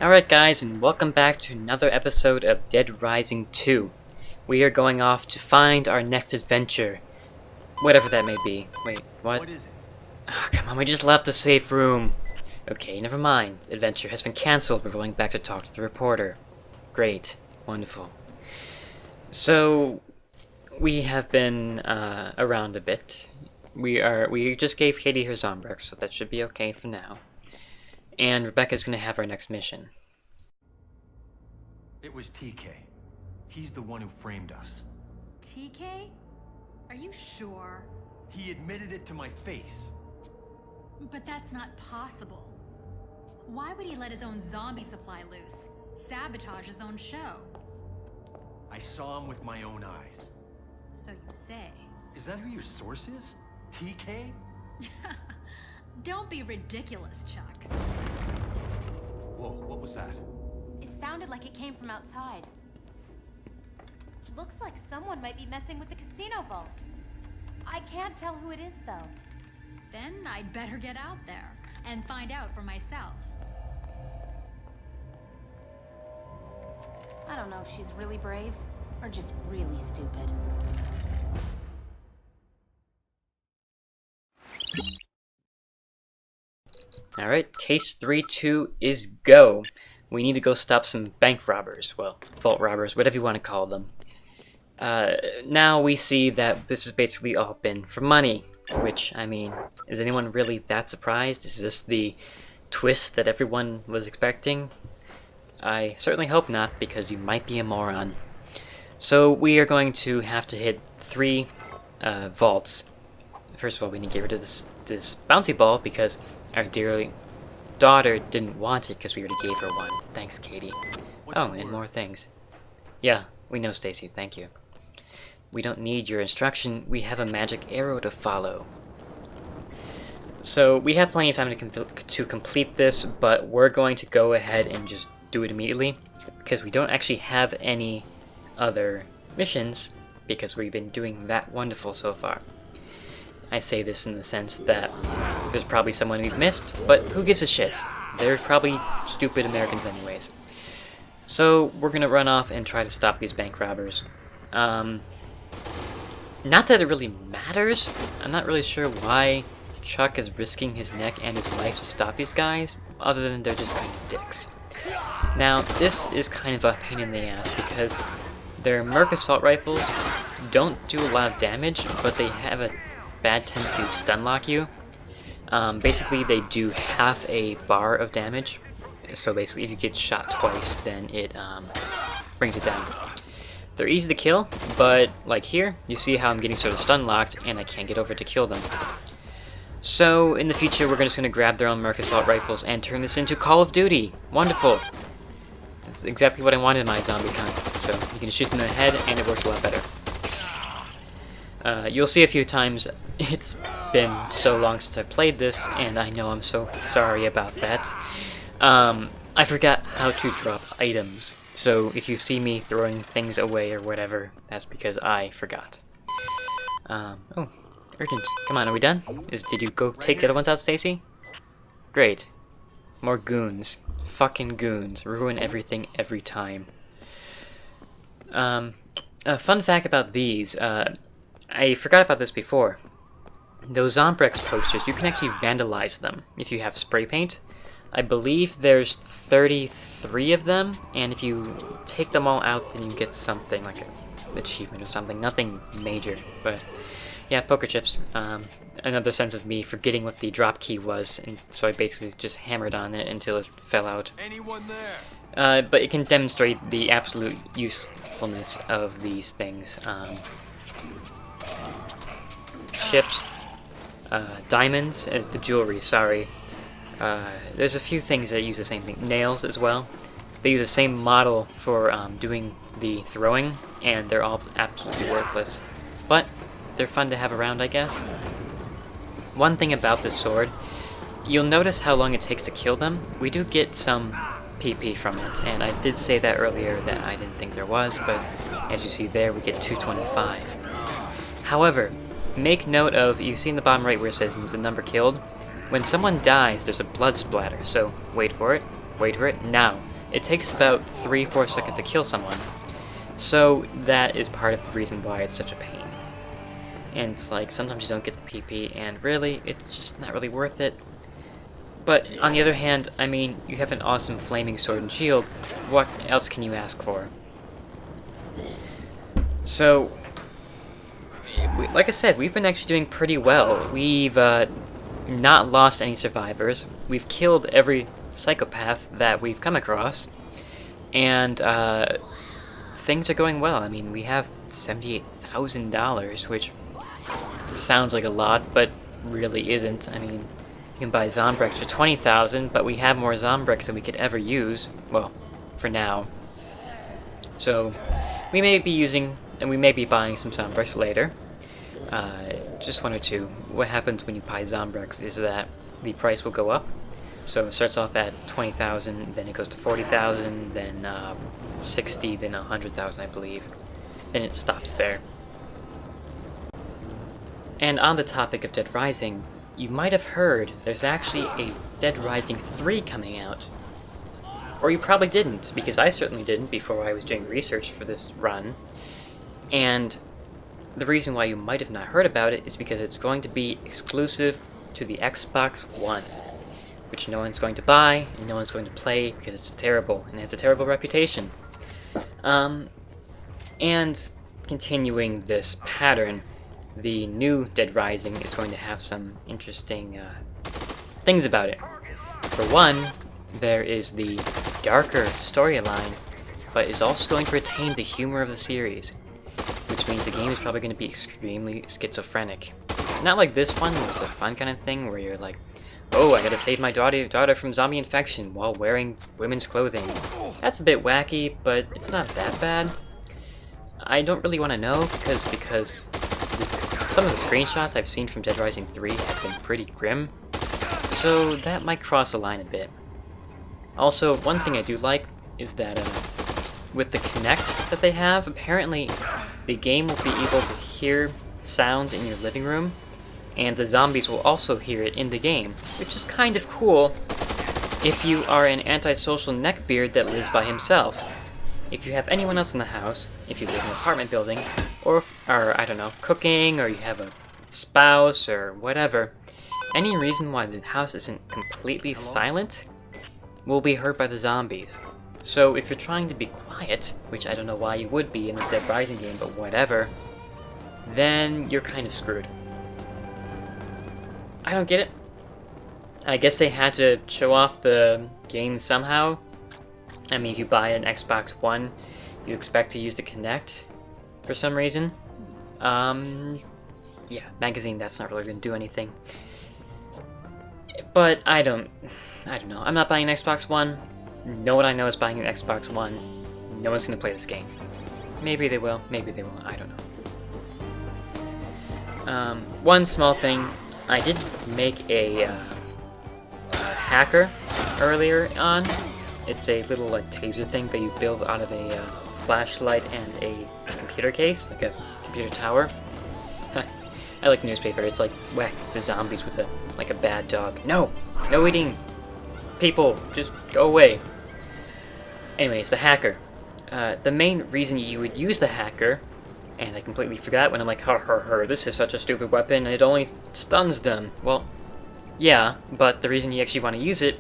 Alright guys, and welcome back to another episode of Dead Rising 2. We are going off to find our next adventure. Whatever that may be. Wait, what? What is it? Oh, come on, we just left the safe room. Okay, never mind. Adventure has been cancelled. We're going back to talk to the reporter. Great. Wonderful. So, we have been around a bit. We just gave Katie her Zombrex, so that should be okay for now. And Rebecca's gonna have our next mission. It was TK. He's the one who framed us. TK? Are you sure? He admitted it to my face. But that's not possible. Why would he let his own zombie supply loose? Sabotage his own show? I saw him with my own eyes. So you say. Is that who your source is? TK? Don't be ridiculous, Chuck. Whoa, what was that? It sounded like it came from outside. Looks like someone might be messing with the casino vaults. I can't tell who it is, though. Then I'd better get out there and find out for myself. I don't know if she's really brave or just really stupid. Alright, case 3-2 is go. We need to go stop some bank robbers. Well, vault robbers, whatever you want to call them. Now we see that this has basically all been for money. Which, I mean, is anyone really that surprised? Is this the twist that everyone was expecting? I certainly hope not, because you might be a moron. So we are going to have to hit 3 vaults. First of all, we need to get rid of this bouncy ball, because our dearly daughter didn't want it because we already gave her one. Thanks, Katie. Oh, and more things. Yeah, we know, Stacy. Thank you. We don't need your instruction. We have a magic arrow to follow. So we have plenty of time to complete this, but we're going to go ahead and just do it immediately because we don't actually have any other missions because we've been doing that wonderful so far. I say this in the sense that there's probably someone we've missed, but who gives a shit? They're probably stupid Americans anyways. So we're gonna run off and try to stop these bank robbers. Not that it really matters. I'm not really sure why Chuck is risking his neck and his life to stop these guys, other than they're just kind of dicks. Now, this is kind of a pain in the ass because their Merc assault rifles don't do a lot of damage, but they have a bad tendency to stun lock you. Basically, they do half a bar of damage. So basically, if you get shot twice, then it brings it down. They're easy to kill, but like here, you see how I'm getting sort of stun locked, and I can't get over to kill them. So in the future, we're just going to grab their own Merc assault rifles and turn this into Call of Duty. Wonderful. This is exactly what I wanted in my zombie con. So you can shoot them in the head, and it works a lot better. You'll see a few times, it's been so long since I played this, and I know I'm so sorry about that. I forgot how to drop items, so if you see me throwing things away or whatever, that's because I forgot. Oh, urgent. Come on, are we done? Did you go take the other ones out, Stacy? Great. More goons. Fucking goons. Ruin everything every time. A fun fact about these, I forgot about this before. Those Zombrex posters, you can actually vandalize them if you have spray paint. I believe there's 33 of them, and if you take them all out, then you get something like an achievement or something. Nothing major, but yeah, poker chips. Another sense of me forgetting what the drop key was, and so I basically just hammered on it until it fell out. Anyone there? But it can demonstrate the absolute usefulness of these things. Chips, diamonds, the jewelry, sorry. There's a few things that use the same thing. Nails as well. They use the same model for doing the throwing, and they're all absolutely worthless. But they're fun to have around, I guess. One thing about this sword, you'll notice how long it takes to kill them. We do get some PP from it, and I did say that earlier that I didn't think there was, but as you see there, we get 225. However, make note of, you see in the bottom right where it says the number killed? When someone dies, there's a blood splatter, so wait for it. wait for it, now. It takes about 3-4 seconds to kill someone. So that is part of the reason why it's such a pain. And it's like, sometimes you don't get the PP, and really, it's just not really worth it. But on the other hand, I mean, you have an awesome flaming sword and shield. What else can you ask for? So, like I said, we've been actually doing pretty well. We've not lost any survivors. We've killed every psychopath that we've come across. And things are going well. I mean, we have $78,000, which sounds like a lot, but really isn't. I mean, you can buy Zombrex for $20,000, but we have more Zombrex than we could ever use. Well, for now. So, we may be using, and we may be buying some Zombrex later. Just one or two. What happens when you buy Zombrex is that the price will go up. So it starts off at 20,000, then it goes to 40,000, then 60, then 100,000, I believe. Then it stops there. And on the topic of Dead Rising, you might have heard there's actually a Dead Rising 3 coming out. Or you probably didn't, because I certainly didn't before I was doing research for this run. And the reason why you might have not heard about it is because it's going to be exclusive to the Xbox One, which no one's going to buy and no one's going to play because it's terrible and has a terrible reputation. And continuing this pattern, the new Dead Rising is going to have some interesting things about it. For one, there is the darker storyline, but is also going to retain the humor of the series, which means the game is probably going to be extremely schizophrenic. Not like this one, where it's a fun kind of thing, where you're like, oh, I gotta save my daughter from zombie infection while wearing women's clothing. That's a bit wacky, but it's not that bad. I don't really want to know, because some of the screenshots I've seen from Dead Rising 3 have been pretty grim, so that might cross the line a bit. Also, one thing I do like is that with the Kinect that they have, apparently the game will be able to hear sounds in your living room, and the zombies will also hear it in the game, which is kind of cool if you are an antisocial neckbeard that lives by himself. If you have anyone else in the house, if you live in an apartment building, or I don't know, cooking, or you have a spouse, or whatever, any reason why the house isn't completely silent will be heard by the zombies. So if you're trying to be quiet, which I don't know why you would be in the Dead Rising game, but whatever, then you're kind of screwed. I don't get it. I guess they had to show off the game somehow. I mean, if you buy an Xbox One, you expect to use the Kinect for some reason. Yeah, magazine, that's not really going to do anything. But I don't know. I'm not buying an Xbox One. No one I know is buying an Xbox One. No one's going to play this game. Maybe they will, maybe they won't, I don't know. One small thing, I did make a hacker earlier on. It's a little like taser thing that you build out of a flashlight and a computer case, like a computer tower. I like newspaper. It's like whack the zombies with like a bad dog. No eating people. Just go away. Anyways, the hacker. The main reason you would use the hacker, and I completely forgot when I'm like, this is such a stupid weapon. It only stuns them. Well, yeah, but the reason you actually want to use it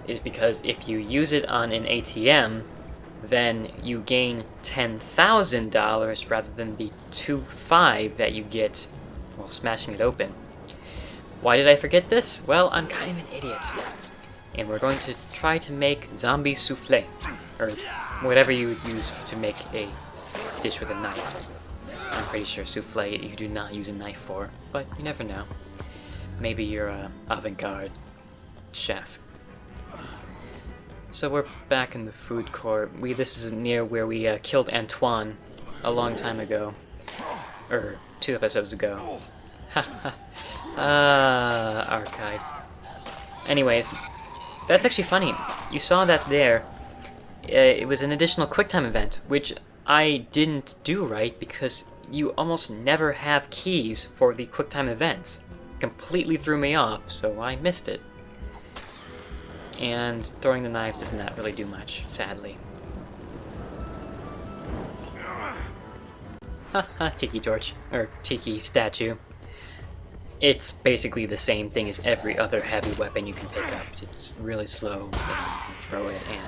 is because if you use it on an ATM, then you gain $10,000 rather than the $2,500 that you get while smashing it open. Why did I forget this? Well, I'm kind of an idiot. And we're going to try to make zombie souffle, or whatever you would use to make a dish with a knife. I'm pretty sure souffle you do not use a knife for, but you never know. Maybe you're a avant-garde chef. So we're back in the food court. This is near where we killed Antoine a long time ago. Or 2 episodes ago. Archive. Anyways, that's actually funny. You saw that there. It was an additional QuickTime event, which I didn't do right because you almost never have keys for the QuickTime events. Completely threw me off, so I missed it. and throwing the knives does not really do much, sadly. Haha, Tiki Torch, or Tiki Statue. It's basically the same thing as every other heavy weapon you can pick up. It's really slow, and you can throw it, and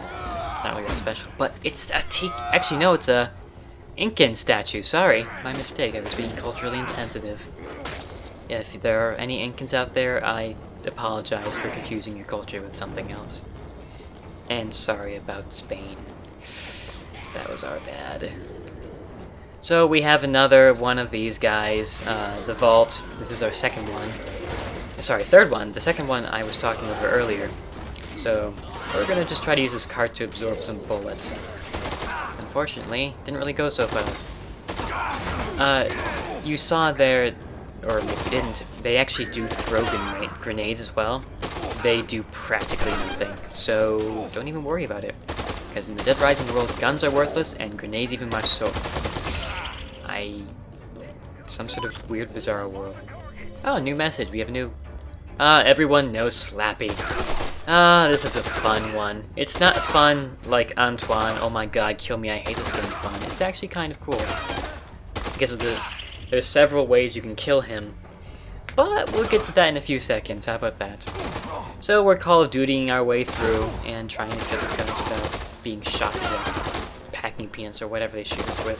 it's not really that special. But it's a Tiki... Actually, no, it's a Incan statue. Sorry, my mistake. I was being culturally insensitive. Yeah, if there are any Incans out there, I apologize for confusing your culture with something else. And sorry about Spain. That was our bad. So we have another one of these guys, the Vault. This is our second one. Sorry, third one. The second one I was talking over earlier. So we're gonna just try to use this cart to absorb some bullets. Unfortunately, didn't really go so well. You saw there, or if you didn't, they actually do throw grenades as well. They do practically nothing, so don't even worry about it. Because in the Dead Rising world, guns are worthless, and grenades even much so. Some sort of weird, bizarre world. Oh, new message. We have a new... everyone knows Slappy. This is a fun one. It's not fun like Antoine, oh my god, kill me, I hate this game fun. It's actually kind of cool. Because there's several ways you can kill him. But we'll get to that in a few seconds. How about that? So we're Call of Dutying our way through and trying to kill the guns without being shot to death. Packing peanuts or whatever they shoot us with.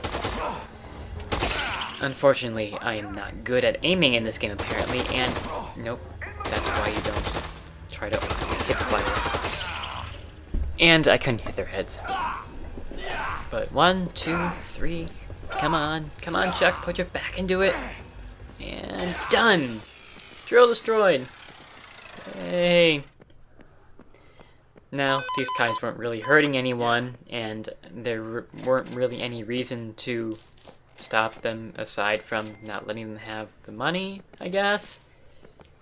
Unfortunately, I am not good at aiming in this game apparently, and nope, that's why you don't try to hip fire. And I couldn't hit their heads. But 1, 2, 3, come on, Chuck, put your back into it. And done! Drill destroyed! Hey! Now, these guys weren't really hurting anyone, and there weren't really any reason to stop them aside from not letting them have the money, I guess.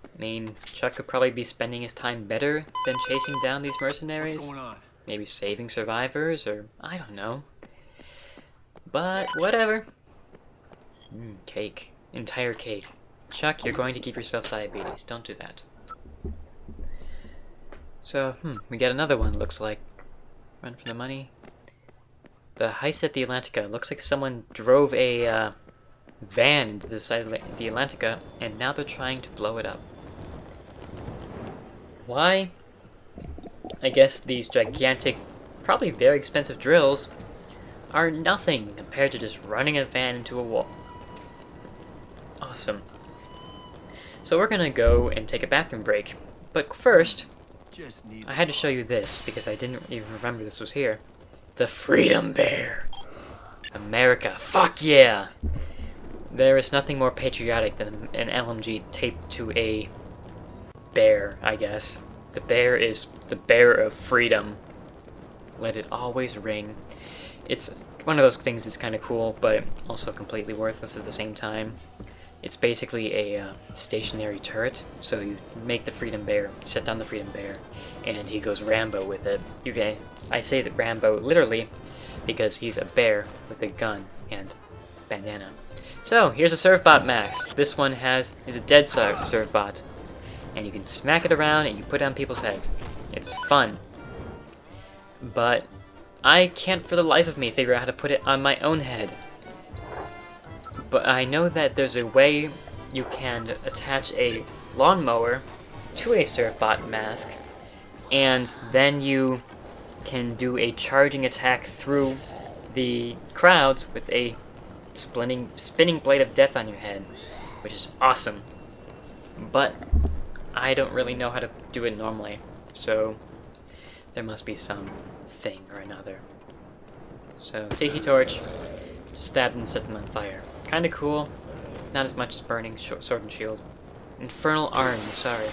I mean, Chuck could probably be spending his time better than chasing down these mercenaries. What's going on? Maybe saving survivors, or I don't know. But whatever. Cake. Entire cake. Chuck, you're going to give yourself diabetes. Don't do that. So, we get another one, looks like. Run for the money. The heist at the Atlantica. Looks like someone drove a van into the side of the Atlantica, and now they're trying to blow it up. Why? I guess these gigantic, probably very expensive drills are nothing compared to just running a van into a wall. Awesome. So we're gonna go and take a bathroom break. But first, I had to show you this because I didn't even remember this was here. The Freedom Bear! America, fuck yeah! There is nothing more patriotic than an LMG taped to a bear, I guess. The bear is the bear of freedom. Let it always ring. It's one of those things that's kind of cool, but also completely worthless at the same time. It's basically a stationary turret, so you make the Freedom Bear, set down the Freedom Bear, and he goes Rambo with it. I say that Rambo literally because he's a bear with a gun and bandana. So here's a Surfbot Max. This one is a dead Surfbot, and you can smack it around and you put it on people's heads. It's fun, but I can't for the life of me figure out how to put it on my own head. But I know that there's a way you can attach a lawnmower to a Surfbot mask, and then you can do a charging attack through the crowds with a spinning blade of death on your head, which is awesome. But I don't really know how to do it normally, so there must be some thing or another. So Tiki Torch, just stab them and set them on fire. Kinda cool, not as much as burning sword and shield. Infernal Arm, sorry.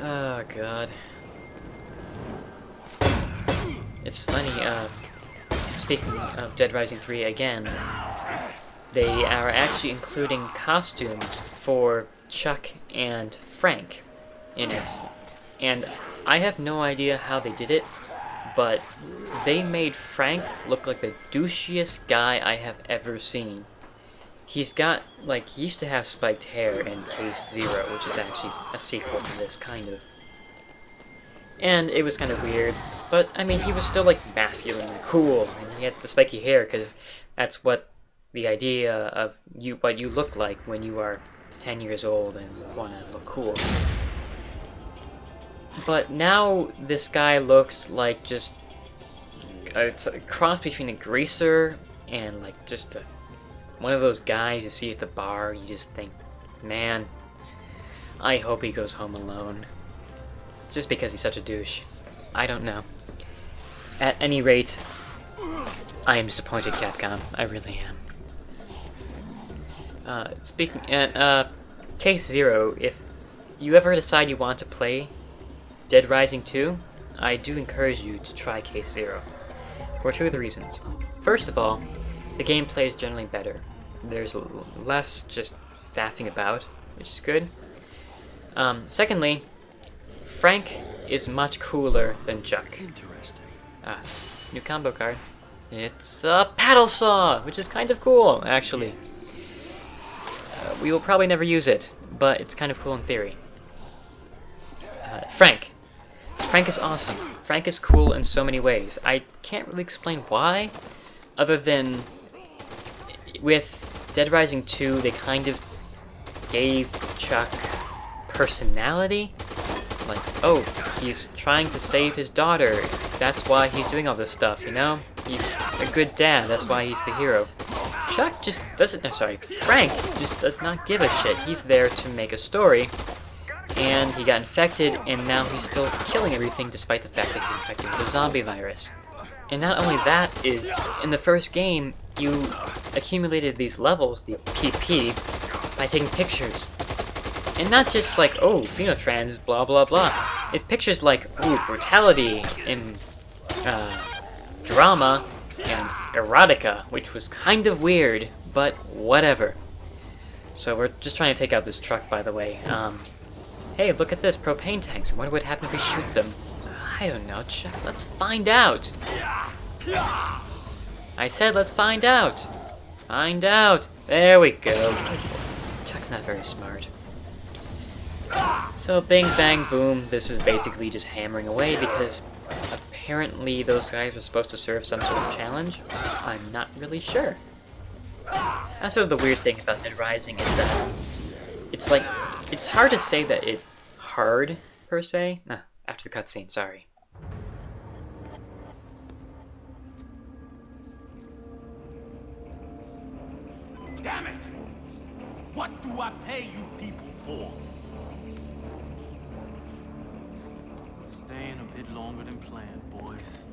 Oh god. It's funny, speaking of Dead Rising 3 again, they are actually including costumes for Chuck and Frank in it. And I have no idea how they did it, but they made Frank look like the douchiest guy I have ever seen. He's got, he used to have spiked hair in Case Zero, which is actually a sequel to this, kind of. And it was kind of weird, but I mean, he was still like masculine and cool, and he had the spiky hair because that's what the idea of what you look like when you are 10 years old and want to look cool. But now this guy looks like just it's a cross between a greaser and like just one of those guys you see at the bar. You just think, man, I hope he goes home alone. Just because he's such a douche. I don't know. At any rate, I am disappointed, Capcom. I really am. Speaking at Case Zero, if you ever decide you want to play Dead Rising 2, I do encourage you to try Case Zero. For two of the reasons. First of all, the gameplay is generally better. There's less just faffing about, which is good. Secondly, Frank is much cooler than Chuck. Interesting. New combo card. It's a paddle saw, which is kind of cool, actually. We will probably never use it, but it's kind of cool in theory. Frank. Frank is awesome. Frank is cool in so many ways. I can't really explain why, other than with Dead Rising 2, they kind of gave Chuck personality. Like, oh, he's trying to save his daughter. That's why he's doing all this stuff, you know? He's a good dad. That's why he's the hero. Chuck just doesn't... No, sorry. Frank just does not give a shit. He's there to make a story. And he got infected, and now he's still killing everything despite the fact that he's infected with the zombie virus. And not only that is, in the first game, you accumulated these levels, the PP, by taking pictures. And not just like, oh, phenotrans, blah blah blah. It's pictures like, ooh, brutality, and drama, and erotica, which was kind of weird, but whatever. So we're just trying to take out this truck, by the way. Hey, look at this, propane tanks. I wonder what happens if we shoot them. I don't know, Chuck. Let's find out. I said let's find out. Find out. There we go. Chuck's not very smart. So bing bang boom, this is basically just hammering away because apparently those guys were supposed to serve some sort of challenge. I'm not really sure. That's sort of the weird thing about Dead Rising is that it's like, it's hard to say that it's hard, per se. After the cutscene, sorry. Damn it! What do I pay you people for? We're staying a bit longer than planned, boys.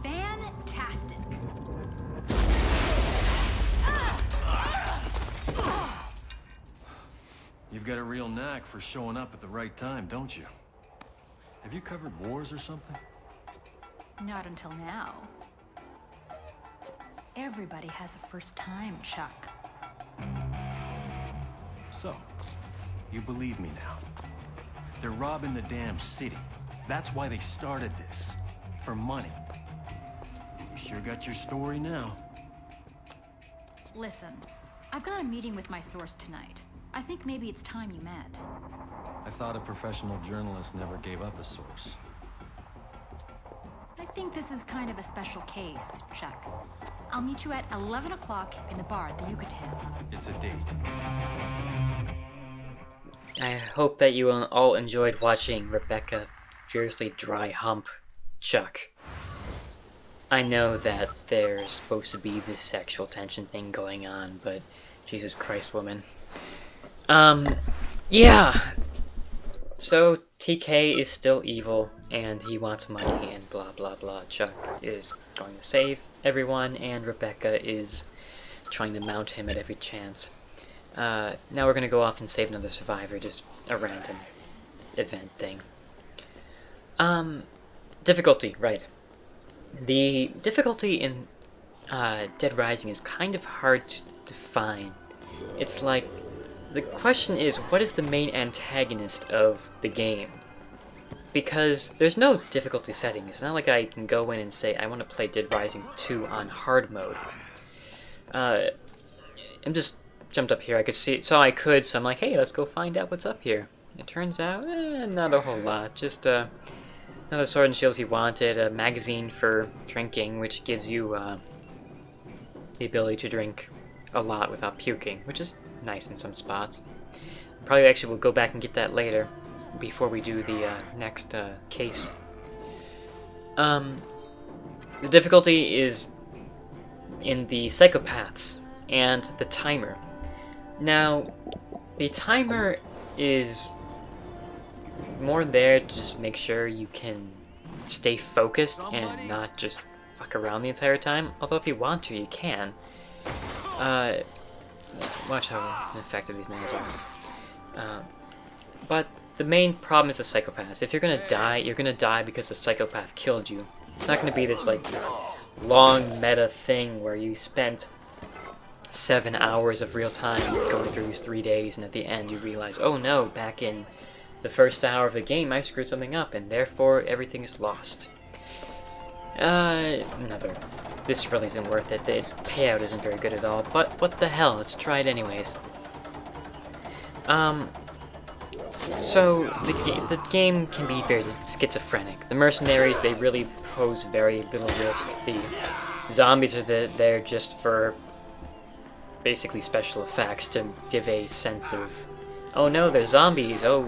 Fantastic. You've got a real knack for showing up at the right time, don't you? Have you covered wars or something? Not until now. Everybody has a first time, Chuck. So, you believe me now. They're robbing the damn city. That's why they started this. For money. You sure got your story now. Listen, I've got a meeting with my source tonight. I think maybe it's time you met. I thought a professional journalist never gave up a source. I think this is kind of a special case, Chuck. I'll meet you at 11 o'clock in the bar at the Yucatan. It's a date. I hope that you all enjoyed watching Rebecca fiercely dry hump Chuck. I know that there's supposed to be this sexual tension thing going on, but Jesus Christ, woman. Yeah. So TK is still evil, and he wants money, and blah blah blah. Chuck is going to save everyone, and Rebecca is trying to mount him at every chance. Now we're gonna go off and save another survivor, just a random event thing. Difficulty, right. The difficulty in Dead Rising is kind of hard to define. It's like, the question is, what is the main antagonist of the game? Because there's no difficulty setting. It's not like I can go in and say, I want to play Dead Rising 2 on hard mode. I'm just jumped up here. I could see it, so I'm like, hey, let's go find out what's up here. It turns out, not a whole lot. Just another sword and shield if you wanted, a magazine for drinking, which gives you the ability to drink a lot without puking, which is nice in some spots. Probably actually will go back and get that later, before we do the next case. The difficulty is in the psychopaths and the timer. Now, the timer is more there to just make sure you can stay focused and not just fuck around the entire time. Although if you want to, you can. Watch how effective these nails are. But the main problem is the psychopaths. If you're gonna die, you're gonna die because the psychopath killed you. It's not gonna be this like long meta thing where you spent 7 hours of real time going through these 3 days, and at the end you realize, oh no, back in the first hour of the game I screwed something up, and therefore everything is lost. This really isn't worth it. The payout isn't very good at all, but what the hell, let's try it anyways. So, the game can be very schizophrenic. The mercenaries, they really pose very little risk. The zombies are there just for basically special effects to give a sense of, oh no, they're zombies, oh,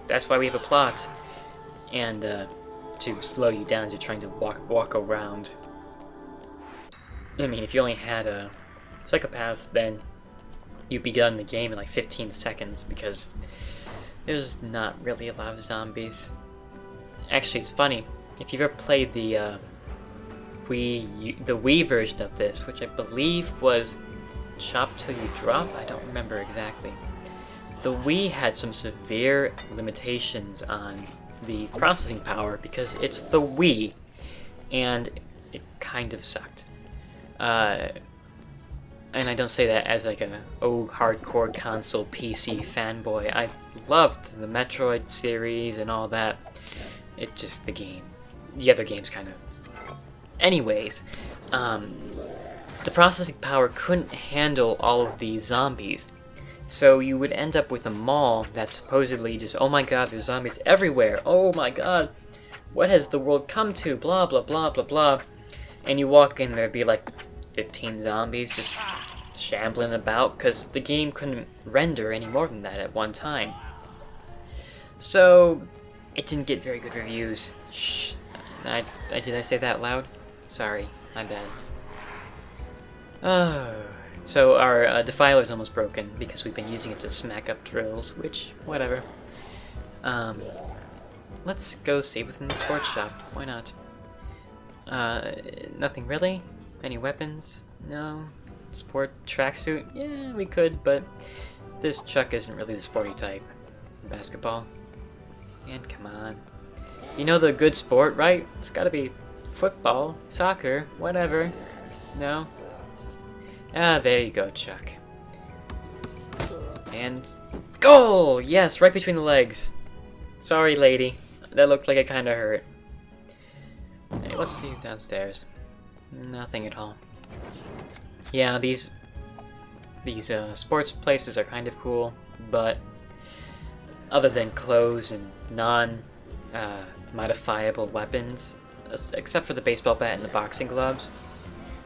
that's why we have a plot. And, to slow you down as you're trying to walk around. I mean, if you only had psychopaths, then you'd be done the game in like 15 seconds, because there's not really a lot of zombies. Actually, it's funny. If you've ever played the Wii version of this, which I believe was Chop Till You Drop, I don't remember exactly. The Wii had some severe limitations on the processing power because it's the Wii, and it kind of sucked. And I don't say that as like a hardcore console PC fanboy. I loved the Metroid series and all that. It just the other games kind of. Anyways, the processing power couldn't handle all of these zombies. So you would end up with a mall that's supposedly just, oh my god, there's zombies everywhere. Oh my god, what has the world come to? Blah, blah, blah, blah, blah. And you walk in, there'd be like 15 zombies just shambling about, because the game couldn't render any more than that at one time. So, it didn't get very good reviews. Shh. Did I say that loud? Sorry, my bad. So our defiler's almost broken because we've been using it to smack up drills, which, whatever. Let's go see what's in the sports shop. Why not? Nothing really? Any weapons? No? Sport tracksuit? Yeah, we could, but this Chuck isn't really the sporty type. Basketball? And come on. You know the good sport, right? It's gotta be football, soccer, whatever. No? Ah, there you go, Chuck. And goal! Yes, right between the legs. Sorry, lady. That looked like it kinda hurt. Hey, let's see downstairs. Nothing at all. Yeah, these sports places are kind of cool, but other than clothes and non-modifiable weapons, except for the baseball bat and the boxing gloves,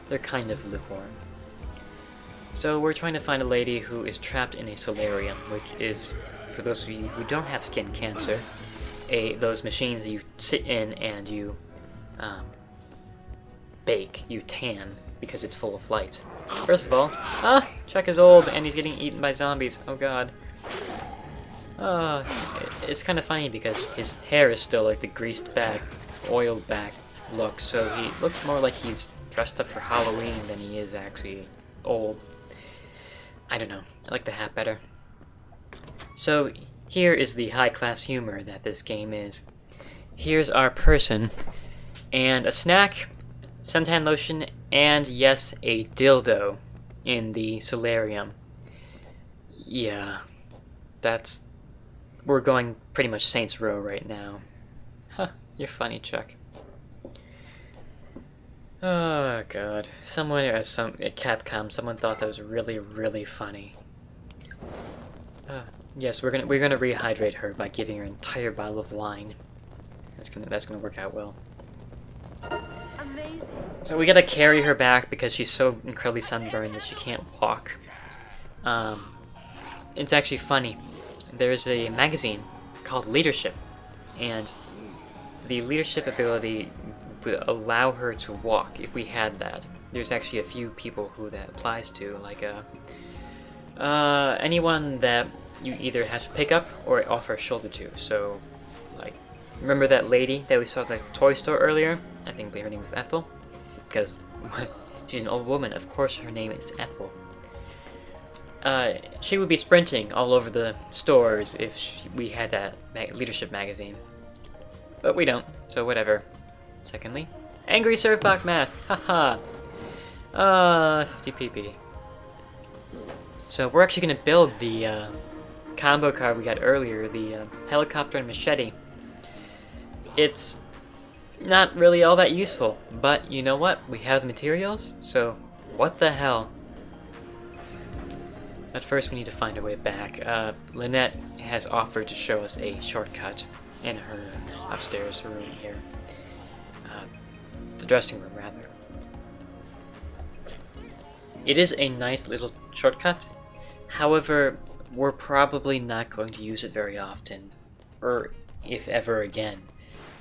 they're kind of lukewarm. So we're trying to find a lady who is trapped in a solarium, which is, for those of you who don't have skin cancer, those machines that you sit in and you bake, you tan, because it's full of light. First of all, Chuck is old and he's getting eaten by zombies. Oh god. It's kind of funny because his hair is still like the greased back, oiled back look, so he looks more like he's dressed up for Halloween than he is actually old. I don't know. I like the hat better. So here is the high-class humor that this game is. Here's our person, and a snack, suntan lotion, and yes, a dildo in the solarium. Yeah, we're going pretty much Saints Row right now. Huh, you're funny, Chuck. Oh god, someone at Capcom, someone thought that was really, really funny. Yes, we're gonna rehydrate her by giving her an entire bottle of wine. That's gonna work out well. Amazing. So we gotta carry her back because she's so incredibly sunburned that she can't walk. It's actually funny. There's a magazine called Leadership, and the leadership ability would allow her to walk if we had that. There's actually a few people who that applies to, like anyone that you either have to pick up or offer a shoulder to. So, like, remember that lady that we saw at the toy store earlier? I think her name was Ethel, because she's an old woman. Of course, her name is Ethel. She would be sprinting all over the stores if we had that leadership magazine. But we don't, so whatever. Secondly, Angry Surfbox Mask! Haha! 50 PP. So we're actually gonna build the combo card we got earlier, the helicopter and machete. It's not really all that useful, but you know what? We have the materials, so what the hell? But first we need to find a way back. Lynette has offered to show us a shortcut in her upstairs room here. The dressing room, rather. It is a nice little shortcut. However, we're probably not going to use it very often, or if ever again,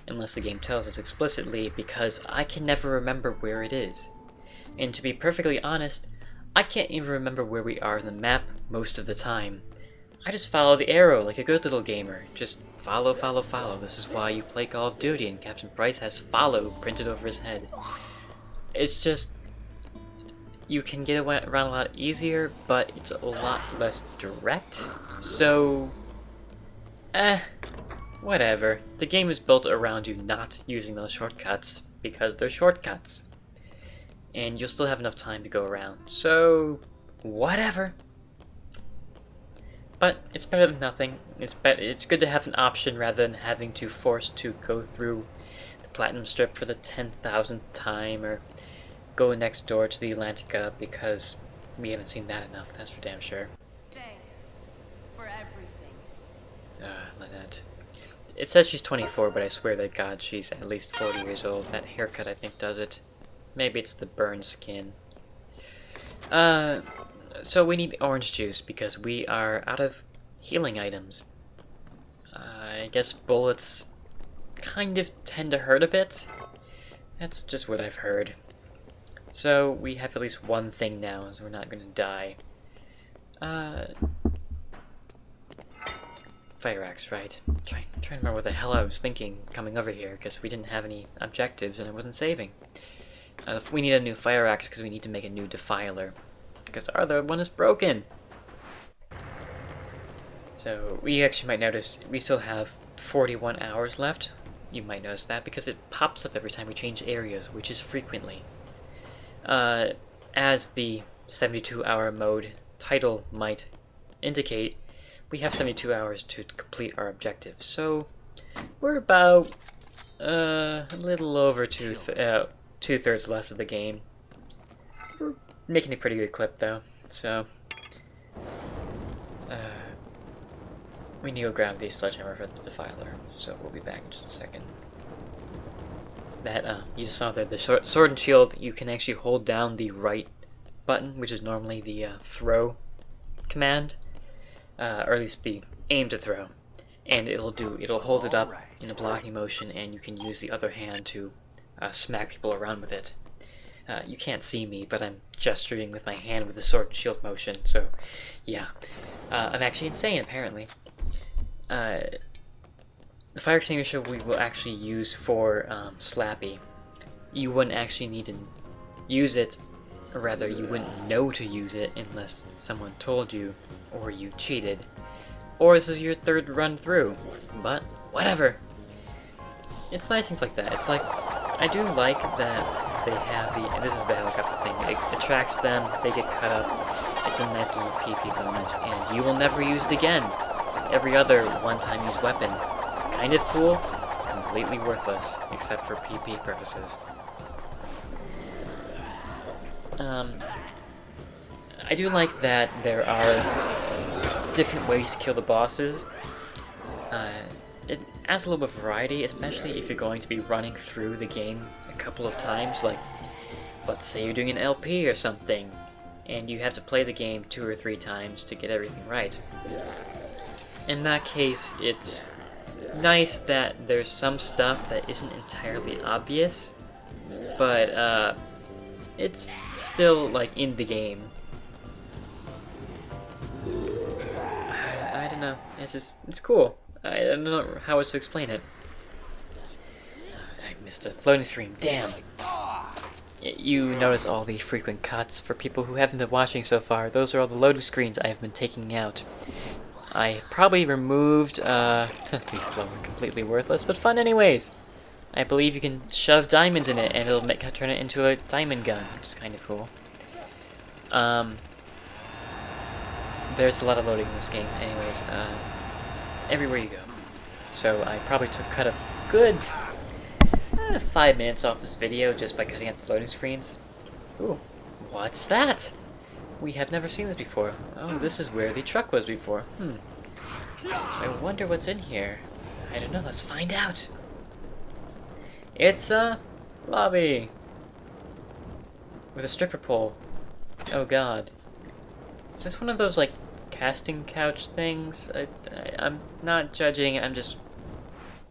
unless the game tells us explicitly, because I can never remember where it is. And to be perfectly honest, I can't even remember where we are in the map most of the time. I just follow the arrow like a good little gamer. Just follow, follow, follow. This is why you play Call of Duty and Captain Price has follow printed over his head. It's just, you can get around a lot easier, but it's a lot less direct. So, whatever. The game is built around you not using those shortcuts because they're shortcuts. And you'll still have enough time to go around. So, whatever. But it's better than nothing. It's good to have an option rather than having to force to go through the Platinum Strip for the 10,000th time or go next door to the Atlantica because we haven't seen that enough, that's for damn sure. Thanks for everything. Lynette. It says she's 24, but I swear to God she's at least 40 years old. That haircut I think does it. Maybe it's the burned skin. So we need orange juice because we are out of healing items. I guess bullets kind of tend to hurt a bit. That's just what I've heard. So we have at least one thing now, so we're not gonna die. Fire axe, right. Trying to remember what the hell I was thinking coming over here, because we didn't have any objectives and I wasn't saving. We need a new fire axe because we need to make a new defiler. Because our other one is broken. So we actually might notice we still have 41 hours left. You might notice that because it pops up every time we change areas, which is frequently. As the 72-hour mode title might indicate, we have 72 hours to complete our objective. So we're about a little over two-thirds left of the game. We're making a pretty good clip though, so we need to go grab the sledgehammer for the defiler, so we'll be back in just a second. That you just saw that the sword and shield, you can actually hold down the right button, which is normally the throw command, or at least the aim to throw, and it'll hold it up in a blocking motion, and you can use the other hand to smack people around with it. You can't see me, but I'm gesturing with my hand with the sword and shield motion, so yeah. I'm actually insane, apparently. The fire extinguisher we will actually use for Slappy. You wouldn't actually need to use it, or rather you wouldn't know to use it unless someone told you, or you cheated, or this is your third run through, but whatever. It's nice things like that. It's like, I do like that they have this is the helicopter thing, it attracts them, they get cut up, it's a nice little PP bonus, and you will never use it again. So every other one-time use weapon. Kind of cool, completely worthless, except for PP purposes. I do like that there are different ways to kill the bosses. It adds a little bit of variety, especially if you're going to be running through the game a couple of times. Like, let's say you're doing an LP or something, and you have to play the game 2 or 3 times to get everything right. In that case, it's nice that there's some stuff that isn't entirely obvious, but it's still like in the game. I don't know. It's cool. I don't know how else to explain it. I missed a loading screen. Damn. You notice all the frequent cuts. For people who haven't been watching so far, those are all the loading screens I have been taking out. I probably removed the flower, completely worthless, but fun anyways. I believe you can shove diamonds in it and it'll turn it into a diamond gun, which is kind of cool. There's a lot of loading in this game anyways, everywhere you go. So I probably cut a good 5 minutes off this video just by cutting out the loading screens. Ooh, what's that? We have never seen this before. Oh, this is where the truck was before. So I wonder what's in here. I don't know, let's find out. It's a lobby with a stripper pole. Oh god. Is this one of those like casting couch things? I'm not judging, I'm just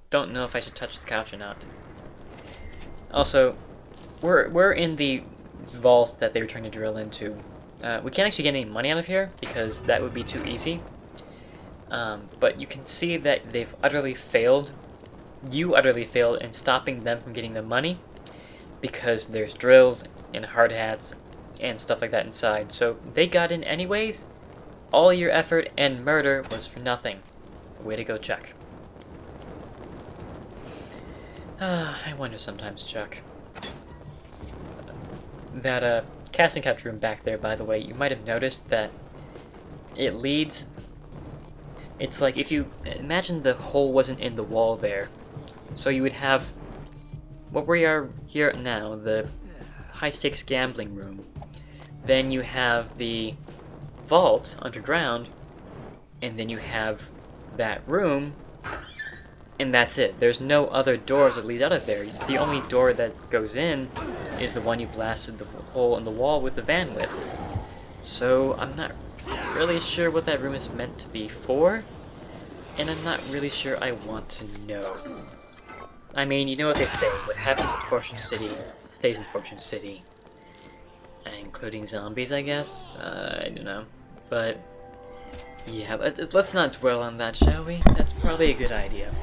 don't know if I should touch the couch or not. Also, we're in the vault that they were trying to drill into. We can't actually get any money out of here because that would be too easy. But you can see that they've utterly failed. You utterly failed in stopping them from getting the money because there's drills and hard hats and stuff like that inside. So they got in anyways. All your effort and murder was for nothing. Way to go, Chuck. I wonder sometimes, Chuck. That casting couch room back there, by the way, you might have noticed that it leads. It's like if you imagine the hole wasn't in the wall there. So you would have what we are here now, the high-stakes gambling room. Then you have the vault underground, and then you have that room, and that's it. There's no other doors that lead out of there. The only door that goes in is the one you blasted the hole in the wall with the van with. So I'm not really sure what that room is meant to be for, and I'm not really sure I want to know. I mean, you know what they say, what happens in Fortune City stays in Fortune City. Including zombies, I guess? I don't know. But, yeah, let's not dwell on that, shall we? That's probably a good idea.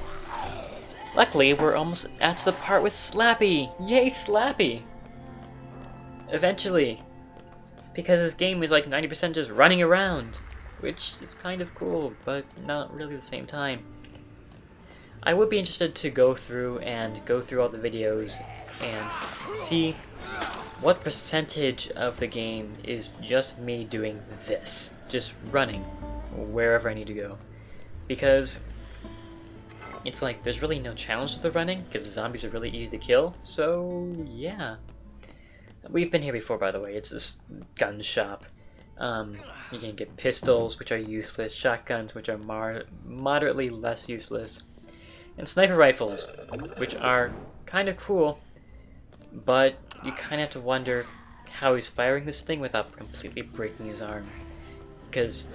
Luckily, we're almost at the part with Slappy! Yay, Slappy! Eventually. Because this game is like 90% just running around. Which is kind of cool, but not really at the same time. I would be interested to go through all the videos and see what percentage of the game is just me doing this. Just running wherever I need to go. Because it's like there's really no challenge to the running, because the zombies are really easy to kill, so yeah. We've been here before, by the way. It's this gun shop. You can get pistols, which are useless, shotguns, which are moderately less useless, and sniper rifles, which are kind of cool, but you kind of have to wonder how he's firing this thing without completely breaking his arm. Because,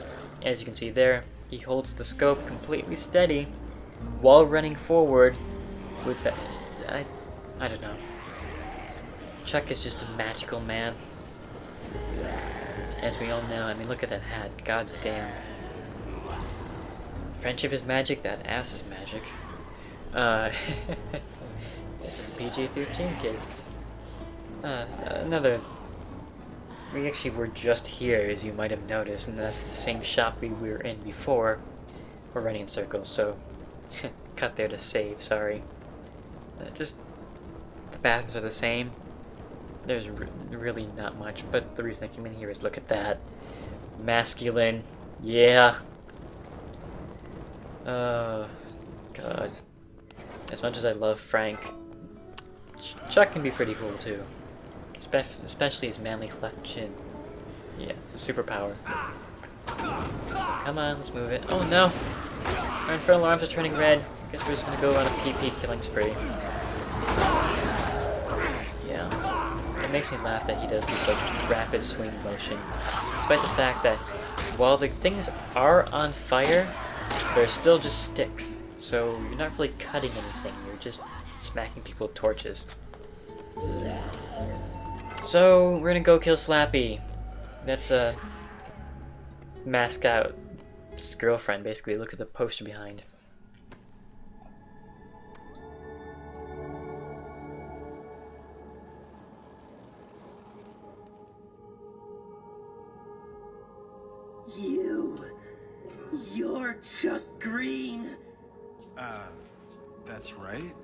as you can see there, he holds the scope completely steady while running forward with that. I don't know. Chuck is just a magical man. As we all know, I mean, look at that hat. God damn. Friendship is magic, that ass is magic. This is PG-13, kids. We actually were just here, as you might have noticed, and that's the same shop we were in before. We're running in circles, so cut there to save, sorry. Just, the bathrooms are the same. There's really not much, but the reason I came in here is look at that. Masculine, yeah. God. As much as I love Frank, Chuck can be pretty cool too. Especially his manly cleft chin. Yeah, it's a superpower. Come on, let's move it. Oh no! Our infernal arms are turning red. Guess we're just gonna go on a PP killing spree. Yeah. It makes me laugh that he does this like rapid swing motion. Despite the fact that while the things are on fire, they're still just sticks. So you're not really cutting anything, you're just smacking people with torches. So we're gonna go kill Slappy. That's a mascot's girlfriend, basically. Look at the poster behind. You're Chuck Greene. That's right.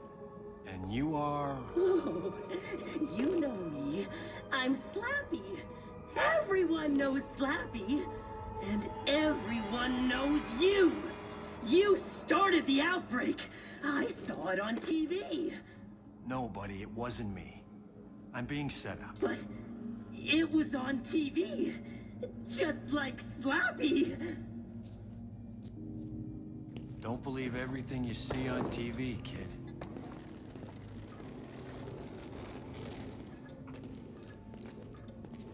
And you are... Oh, you know me. I'm Slappy. Everyone knows Slappy. And everyone knows you. You started the outbreak. I saw it on TV. No, buddy, it wasn't me. I'm being set up. But it was on TV. Just like Slappy. Don't believe everything you see on TV, kid.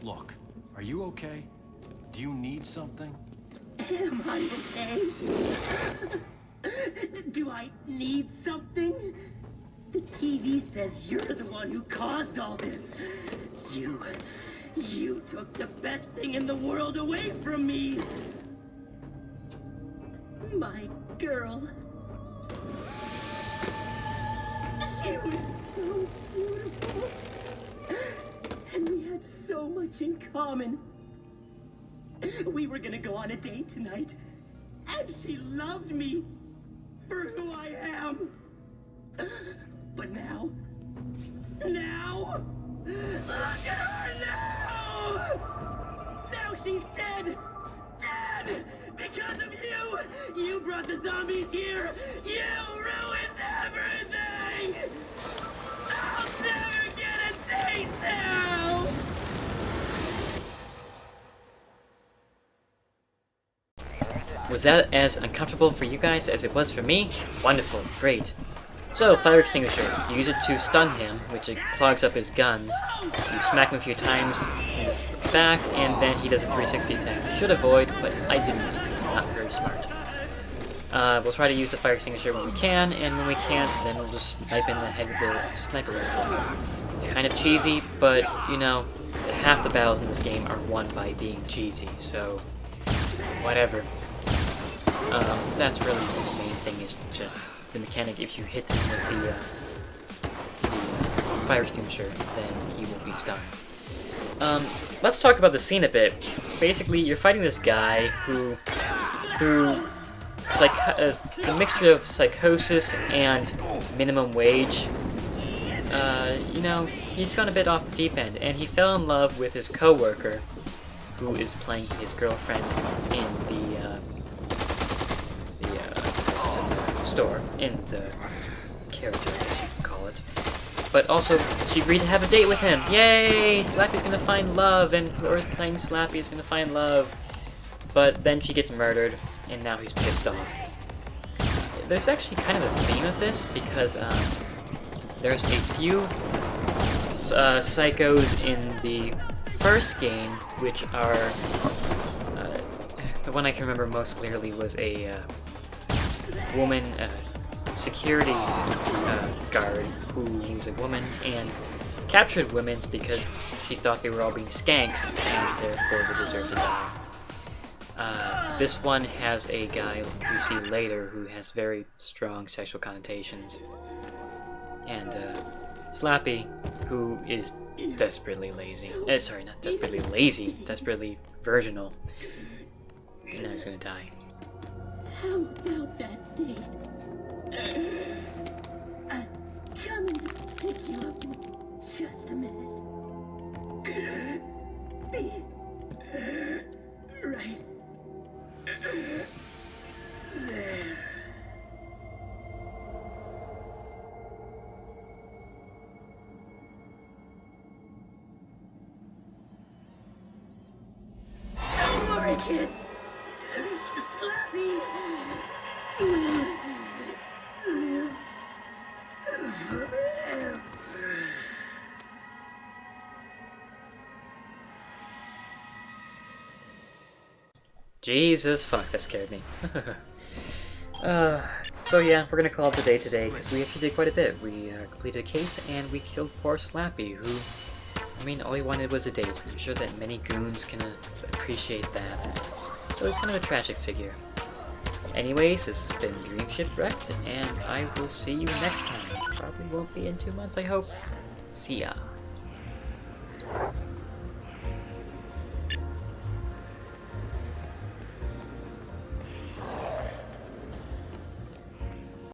Look, are you okay? Do you need something? Am I okay? Do I need something? The TV says you're the one who caused all this. You took the best thing in the world away from me. My girl. She was so beautiful. And we had so much in common. We were gonna go on a date tonight. And she loved me for who I am. But now, look at her now! Now she's dead! Dead! Because of you! You brought the zombies here! You ruined everything! I'll never get a date now! Was that as uncomfortable for you guys as it was for me? Wonderful, great. So, fire extinguisher. You use it to stun him, which it clogs up his guns. You smack him a few times in the back, and then he does a 360 attack. You should avoid, but I didn't because I'm not very smart. We'll try to use the fire extinguisher when we can, and when we can't, then we'll just snipe in the head with the sniper rifle. It's kind of cheesy, but, you know, half the battles in this game are won by being cheesy, so whatever. That's really his main thing, is just the mechanic. If you hit him with the fire extinguisher, then he will be stunned. Let's talk about the scene a bit. Basically, you're fighting this guy who, through the mixture of psychosis and minimum wage, you know, he's gone a bit off the deep end, and he fell in love with his co-worker, who is playing his girlfriend in the store, in the character, as you can call it. But also, she agreed to have a date with him. Yay! Slappy's gonna find love, and whoever's playing Slappy is gonna find love. But then she gets murdered, and now he's pissed off. There's actually kind of a theme of this, because there's a few psychos in the first game, which are... the one I can remember most clearly was a woman security guard who was a woman and captured women because she thought they were all being skanks and therefore they deserved to die. This one has a guy we see later who has very strong sexual connotations, and Slappy, who is desperately lazy. Sorry, not desperately lazy, desperately virginal. And now he's gonna die. How about that date? I'm coming to pick you up in just a minute. Be right there. Jesus fuck, that scared me. So yeah, we're gonna call it the day today, because we actually did quite a bit. We completed a case, and we killed poor Slappy, who, I mean, all he wanted was a date, and I'm sure that many goons can appreciate that. So it's kind of a tragic figure. Anyways, this has been Dream Shipwrecked, and I will see you next time. Probably won't be in 2 months, I hope. See ya.